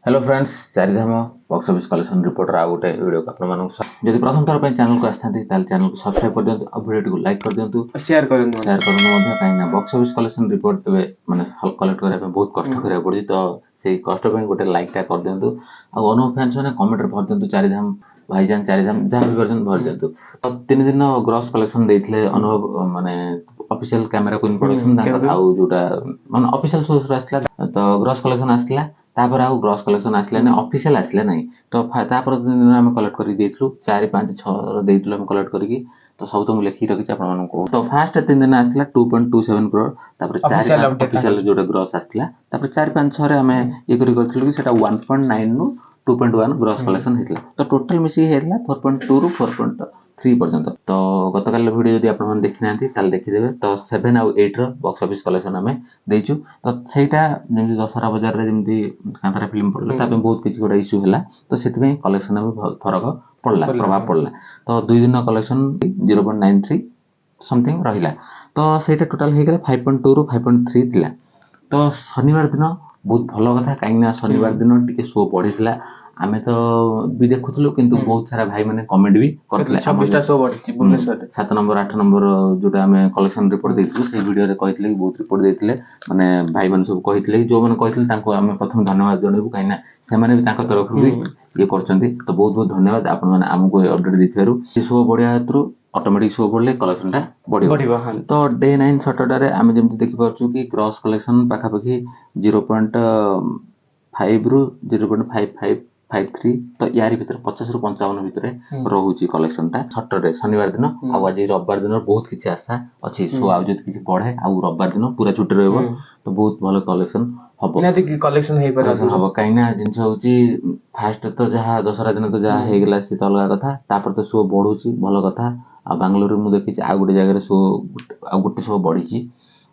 Hello friends, Charidham box office collection रिपोर्टर आ गोटे वीडियो को जब प्रथम थर चैनल को आसते चैनल को सब्सक्राइब कर दिंतु और वीडियो को लाइक कर दिंतु शेयर करंतु कहीं बॉक्स ऑफिस कलेक्शन रिपोर्ट माने कलेक्ट करने बहुत कष्ट करा पड़ी तो से कष्ट गोटे लाइक टा कर दिंतु और अनुभ फैंस मैंने कमेंट भर दिंतु चारिधाम भाईजान चारिधाम जहाँ भी कर भर दिंतु तो 3 दिन ग्रॉस कलेक्शन देते अनुभव माने ऑफिशियल कैमरा क्वीन प्रोडक्शन आउ जोटा माने ऑफिशियल सोर्स आसला तो ग्रॉस कलेक्शन आसला तापर आउ ग्रॉस कलेक्शन आसला नहीं ऑफिशियल आसला नहीं तो तापर दिन आम कलेक्ट कर देइथलु 4 5 6 देइथलु हम कलेक्ट करके तो सब तो लिखि रखी आपण को तो फास्ट 3 दिन आसला 2.27 करोड़ तापर 4 ऑफिशियल जोटा ग्रॉस आसला तापर 4 5 6 रे हमें ये करी करथलु कि सेटा 1.9 नु 2.1 ग्रॉस कलेक्शन हेतला तो टोटल मिसी हेतला 4.2 रु 4.3 पर्यंत तो गतकाल वीडियो जदि आपण देखि नांती ताल देखि देबे तो 7 और 8 रो बॉक्स ऑफिस कलेक्शन हमें देइछु तो सेटा जेमि दशहरा बाजार रे जेमि कांतारा फिल्म पड़ला तापे बहुत किछि गोटा इश्यू होला तो सेति कलेक्शन में फरक पड़ला प्रभाव पड़ला तो 2 दिन कलेक्शन 0.93 समथिंग रहिला तो सेटा टोटल हे गेला 5.2 रु 5.3 थिला तो शनिवार दिन बहुत भल कथा कहीं शनिवार दिन टिके शो बढ़ीला आमे तो भी देखुथलु किंतु बहुत सारा भाई माने कमेंट भी करथले 26 टा शो बढ़ी भुवनेश्वर 7 नंबर 8 नंबर जोटा आमे कलेक्शन रिपोर्ट देइथलु से वीडियो रे कहितले कि बहुत रिपोर्ट देइतले माने भाई माने सब कहितले जो माने कहितले तांको आमे प्रथम धन्यवाद जणेबु काइना से माने भी तांको तरफ भी ये करचंती तो बहुत बहुत धन्यवाद आपण माने हमको अपडेट दिथेरु से शो बढ़िया हेतु ऑटोमेटिक शो बढ़ले कलेक्शन टा बढ़िबो तो डे 9 सैटरडे रे आमे जेमति देखि परछु कि ग्रॉस कलेक्शन पाखा पाखी 0.5 रु 0.5553 तो यारी भीतर 50 रु 55 भीतर रहउची कलेक्शन टा सैटरडे शनिवार दिन आ आज रविवार दिन बहुत किछि आशा अछि सो आ जति किछि पढे आ रविवार दिन पूरा छुट्टी रहबो तो बहुत भलो कलेक्शन हबो निहाती कि कलेक्शन हे पर हबो काइना जिंस होची फास्ट तो जहा दशहरा दिन तो जहा हे गेला से अलगा कथा तापर तो शो बढ़ुची भलो कथा आ बेंगलुरु मु देखि आ गुटे जगह रे शो आ गुटे शो बढ़ीची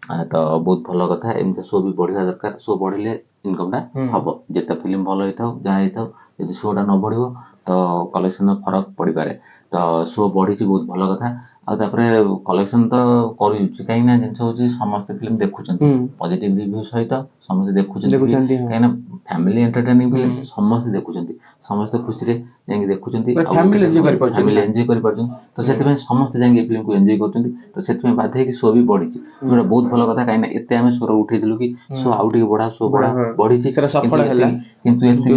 तो बहुत भलो कथा एमते शो भी बढ़िया दरकार शो बढ़िले इनकम टा हबो जेता फिल्म भलो हेताउ जहा हेताउ यदि शो टा न बढ़िबो तो कलेक्शन में फरक पड़ी पारे तो शो बढ़ीची बहुत भलो कथा आ तापरे कलेक्शन तो करूची काई ना जिंस होची समस्त फिल्म देखुचंती पॉजिटिव रिव्यू सहित समस्त देखुचंती काई ना फैमिली एंटरटेनिंग फिल्म समस्त देखुचंती समस्त खुशी रे जांगी देखुचंती फैमिली एंजॉय करि परछन तो सेति में समस्त जांगी फिल्म को एंजॉय करछंती तो सेति में बाध्य कि शो भी बढ़ीची जोटा बहुत भलो कथा काई ना एते हमें शो उठेदिलु कि शो आउ टिके बडा शो बडा बढ़ीची सफल हैला किंतु एति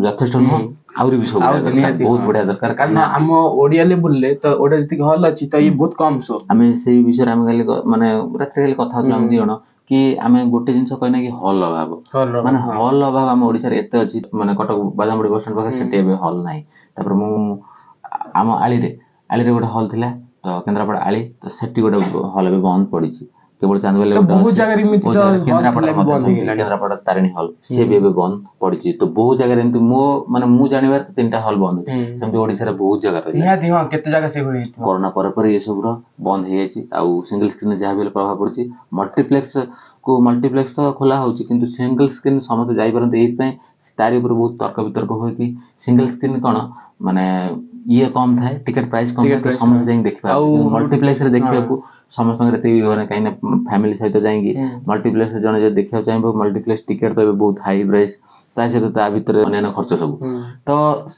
यथेष्ट न आउरी भी शो बहुत बढ़िया दरकार कारण हम ओडिया लेवल ले तो ओडा जति हॉल अछि तो ये बहुत कम शो हमें सेही विषय हमें खाली माने रात खाली कथा होतला हम दियण कि आमे गोटे जिंस कहना कि हॉल अभाव माने हॉल अभाव हम ओडिसा रे एते अछि माने कटक बादामबडी बस स्टैंड पाखे सेटे बे हॉल नाही तापर मु आम आली रे गोटे हॉल थिला तो केंद्रापड़ा आली तो सेटी गोटे हॉल भी बंद पड़ीची केवल चांदवेल बहुत जगह रे मिति केंद्रापड़ा तारिणी हॉल से भी बंद पड़ीची तो बहुत जगह रे मो माने मु जानिबार तो 3टा हॉल बंद सेमति ओडिसा रे बहुत जगह रे निहाती हां केते जगह से होई कोरोना पर ये सब बंद हे जायछि आ सिंगल स्क्रीन जहाँ भी प्रभाव पड़छि मल्टीप्लेक्स तो खोला होछि किंतु सिंगल स्क्रीन समस्त जाई परंत एई पय तारी ऊपर बहुत तर्क वितर्क होय कि सिंगल स्क्रीन कोन माने ये कम थाए टिकट प्राइस कम थाए तो समस्त जाई देखबा मल्टीप्लेक्स रे देखिबाकू समस्त रे होने काई ना फैमिली सहित जाएंगी मल्टीप्लेक्स जने जे देखियो चाहिबो मल्टीप्लेक्स टिकट तो बहुत हाई प्राइस ता सहित ता भीतर अन्य खर्च सब तो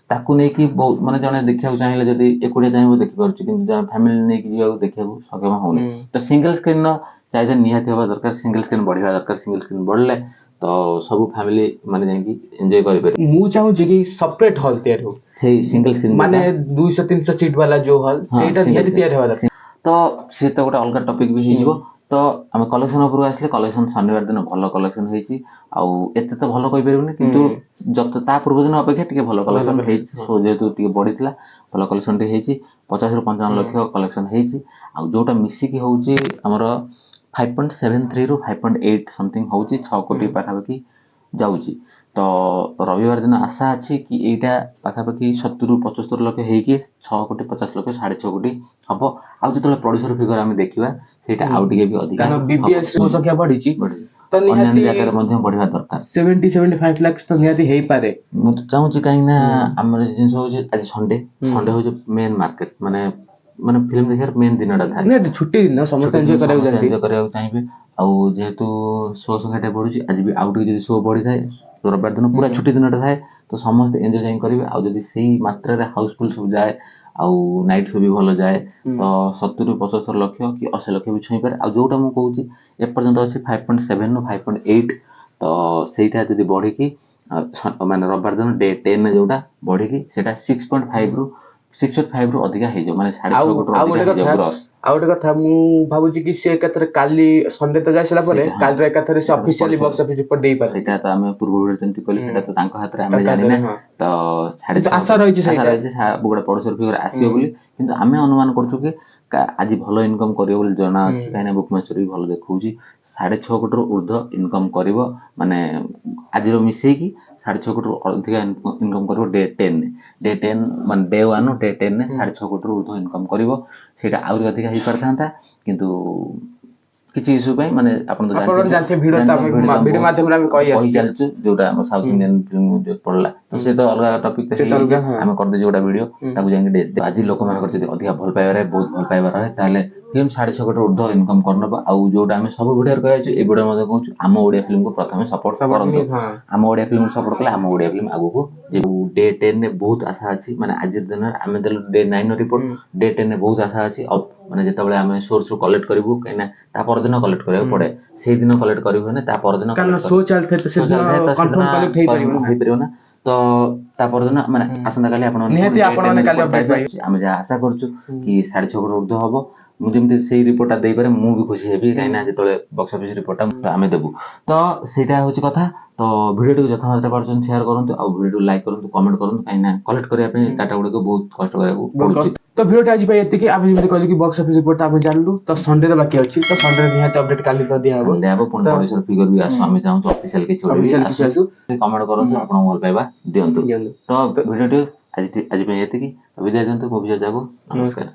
ताकू नै कि बहुत माने जने देखियो चाहिले जदी एकुडिया चाहिबो देखि परछु किंतु जने फैमिली नै कि जियो देखियो सक्षम होने तो सिंगल स्क्रीन न चाहिए निहाती होबा दरकार सिंगल स्क्रीन बढ़िया दरकार सिंगल स्क्रीन बढ़ले तो सब फैमिली माने जांगी एन्जॉय करि पारे मु चाहू जे कि सेपरेट हॉल तैयार हो सेही सिंगल स्क्रीन माने 200 300 सीट वाला जो हॉल सेटा निहाती तैयार होबा दरकार तो से तो गोटे अलग टॉपिक भी हेजिवो तो आम कलेक्शन ऊपर आसले कलेक्शन शनिवार दिन भल कलेक्शन हेछि आउ एते तो भल कहि परबनी किंतु जत ता पूर्व दिन अपेक्षा टिके भल कलेक्शन हेछि सो जेतु टिके बढ़ितला भल कलेक्शन टे हेछि 50 रु 55 लाख कलेक्शन हेछि आउ जोटा मिसी की होउची हमर 5.73 रु 5.8 समथिंग होउची 6 कोटी पाखापाखी जाउची तो रविवार दिन आशा अछि कि एटा पाखापाखी 70 रु 75 लाख हेकी 6 कोटी 50 लाख 6.5 कोटी हबो आ जतले प्रोड्यूसर फिगर हम देखिबा सेटा आउ टिके भी अधिक कारण बीबीएस रो संख्या बढ़ीची तो निहाती जगह मध्ये बढ़िया दरकार 70 75 लाख तो निहाती हेई पारे मु तो चाहू छी काई ना हमर जिंस हो जे आज संडे हो जे मेन मार्केट माने फिल्म देखिर मेन दिनडा था नहीं छुट्टी दिन समस्त एन्जॉय करैउ चाहिबे ଆଉ ଯେହେତୁ ଶୋ ସଂଖ୍ୟାଟା ବଢୁଛି ଆଜି ବି ଆଉ ଟିକେ ଯଦି ଶୋ ବଢିଥାଏ ରବିବାର ଦିନ ପୁରା ଛୁଟି ଦିନଟା ଥାଏ ତ ସମସ୍ତେ ଏନ୍ଜୟ ଯାଇ କରିବେ ଆଉ ଯଦି ସେଇ ମାତ୍ରାରେ ହାଉସଫୁଲ ସବୁ ଯାଏ ଆଉ ନାଇଟ୍ ଶୋ ବି ଭଲ ଯାଏ ତ 70-75 ଲକ୍ଷ କି 80 ଲକ୍ଷ ବି ଛୁଇଁପାରେ ଆଉ ଯୋଉଟା ମୁଁ କହୁଛି ଏପର୍ଯ୍ୟନ୍ତ ଅଛି 5.7 ରୁ 5.8 ତ ସେଇଟା ଯଦି ବଢିକି ମାନେ ରବିବାର ଦିନ ଡେ 10 ଯୋଉଟା ବଢିକି ସେଇଟା 6.5 ରୁ ଅଧିକା ହେଇଯିବ ମାନେ 6.5 କୋଟି ଆଉ ଅଧିକା ଗୋଟେ ହେଇଯିବ କଥା ଗ୍ରସ୍ ଆଉ ଗୋଟେ କଥା ମୁଁ ଭାବୁଛି କି ସେ ଏକାଥରେ କାଲି ସଣ୍ଡେ ତ ଯାଇ ସାରିଲା ପରେ ସେଇଟା, ହଁ। କାଲିର ଏକାଥରେ ସେ ଅଫିସିଆଲି ବକ୍ସ ଅଫିସ ରିପୋର୍ଟ ଦେଇପାରେ। ସେଇଟା ତ ଆମେ ପୂର୍ବ ଭିଡ଼ିଓରେ ଯେମିତି କହିଲେ ସେଇଟା ତ ତାଙ୍କ ହାତରେ ଆମେ ତାଙ୍କ ଜାଣିନେ ହାତରେ, ହଁ। ତ କିନ୍ତୁ 6.5 ଆଶା ରହିଛି ସେଇଟା। ଗୋଟେ ପଡୋଶୀ ଫିଗର ଆସିବ ବୋଲି କିନ୍ତୁ ଆମେ ଅନୁମାନ କରୁଛୁ କି ଆଜି ଭଲ ଇନକମ୍ କରିବ ବୋଲି ଜଣା ଅଛି କାହିଁକିନା ବୁକ୍ ମାଚର ବି ଭଲ ଦେଖଉଛି 6.5 କୋଟିରୁ ଉର୍ଦ୍ଧ୍ୱ ଇନକମ୍ କରିବ ମାନେ ଆଜିର ମିଶେଇକି 6.5 କୋଟିରୁ ଅଧିକା ଇନକମ୍ କରିବ ଡେ 10 ମାନେ ଡେ 1 ଡେ 10 ରେ 6.5 କୋଟିରୁ ଉର୍ଦ୍ଧ୍ୱ ଇନକମ୍ କରିବ ସେଇଟା ଆହୁରି ଅଧିକା ହେଇପାରିଥାନ୍ତା କିନ୍ତୁ କିଛି ଇସ୍ୟୁ ପାଇଁ ମାନେ ଆପଣ ତ ଜାଣିଥିବେ ଭିଡିଓ ମାଧ୍ୟମରେ ଆମେ କହି ଆସିଛୁ। ଚାଲିଛୁ ଯୋଉଟା ଆମ ସାଉଥ ଇଣ୍ଡିଆନ ଫିଲ୍ମ ପଡିଲା ତ ସେ ତ ଅଲଗା ଟପିକ ହେଇଯାଇଛି ଆମେ କରିଦେଇଛୁ ଗୋଟେ ଭିଡିଓ ତାକୁ ଯାଇକି ଆଜି ଲୋକମାନଙ୍କର ଯଦି ଅଧିକା ଭଲ ପାଇବାରେ ବହୁତ ଭଲ ପାଇବା ରହେ ତାହେଲେ ଫିଲ୍ମ 6.5 କୋଟି ଉର୍ଦ୍ଧ୍ୱ ଇନକମ୍ କରିନବ ଆଉ ଯୋଉଟା ଆମେ ସବୁ ଭିଡିଓରେ କହିଛୁ ଏ ଭିଡିଓ ମଧ୍ୟ କହୁଛୁ ଆମ ଓଡିଆ ଫିଲ୍ମକୁ ପ୍ରଥମେ ସପୋର୍ଟ କରନ୍ତୁ ଆମ ଓଡିଆ ଫିଲ୍ମ ସପୋର୍ଟ କଲେ ଆମ ଓଡିଆ ଫିଲ୍ମ ଆଗକୁ ଯୋଉ ଡେ 10 ରେ ବହୁତ ଆଶା ଅଛି ମାନେ ଆଜିର ଦିନରେ ଆମେ ଦେଲୁ ଡେ 9 ର ରିପୋର୍ଟ ଡେ 10 ରେ ବହୁତ ଆଶା ଅଛି ମାନେ ଯେତେବେଳେ ଆମେ ସୋର୍ସ ରୁ କଲେକ୍ଟ କରିବୁ କାହିଁକିନା ତା ପରଦିନ କଲେକ୍ଟ କରିବାକୁ ପଡେ ସେଇଦିନ କଲେକ୍ଟ କରିବୁ ନା ତା ପରଦିନ ଶୋ ଚାଲିଥାଏ ତ ସେଦିନ କନଫର୍ମ କଲେକ୍ଟ ହେଇପାରିବ ନା ତ ତା ପରଦିନ ମାନେ ଆସନ୍ତା କାଲି ଆପଣ ନିହାତି ଆପଣମାନେ କାଲି update ପାଇବେ। ଆମେ ଯାହା ଆଶା କରୁଛୁ କି 6.5 କୋଟି ଉର୍ଦ୍ଧ୍ୱ ହବ ମୁଁ ଯେମିତି ସେଇ ରିପୋର୍ଟଟା ଦେଇପାରେ ମୁଁ ବି ଖୁସି ହେବି କାହିଁକିନା ଯେତେବେଳେ ବକ୍ସ ଅଫିସ ରିପୋର୍ଟଟା ଆମେ ଦେବୁ ତ ସେଇଟା ହଉଛି କଥା ତ ଭିଡିଓଟିକୁ ଯଥାମାତ୍ରା ପାରୁଛନ୍ତି ସେୟାର କରନ୍ତୁ ଆଉ ଭିଡିଓ ଲାଇକ୍ କରନ୍ତୁ କମେଣ୍ଟ କରନ୍ତୁ କାହିଁକିନା କଲେକ୍ଟ କରିବା ପାଇଁ ଡାଟା ଗୁଡ଼ିକ ବହୁତ କଷ୍ଟ କରିବାକୁ ପଡୁଛି ତ ଭିଡିଓଟା ଆଜି ପାଇଁ ଏତିକି ଆମେ ଯେମିତି କହିଲୁ କି ବକ୍ସ ଅଫିସ ରିପୋର୍ଟ ଆମେ ଜାଣିଲୁ ତ ସଣ୍ଡେରେ ବାକି ଅଛି ତ ସଣ୍ଡେରେ ନିହାତି ଅପଡେଟ କାଲି ତ ଦିଆହବ ପୁଣି ପଡିଶାର ଫିଗର ବି ଆସୁ ଆମେ ଚାହୁଁଛୁ ଅଫିସିଆଲ କିଛି ଗୋଟେ ବି ଆସୁ କମେଣ୍ଟ କରନ୍ତୁ ଆପଣଙ୍କୁ ଭଲ ପାଇବା ଦିଅନ୍ତୁ ତ ଭିଡିଓଟି ଆଜି ପାଇଁ ଏତିକି ବିଦାୟ ଦିଅନ୍ତୁ ମୁଁ ବିଜୟ ଯାକୁ ନମସ୍କାର।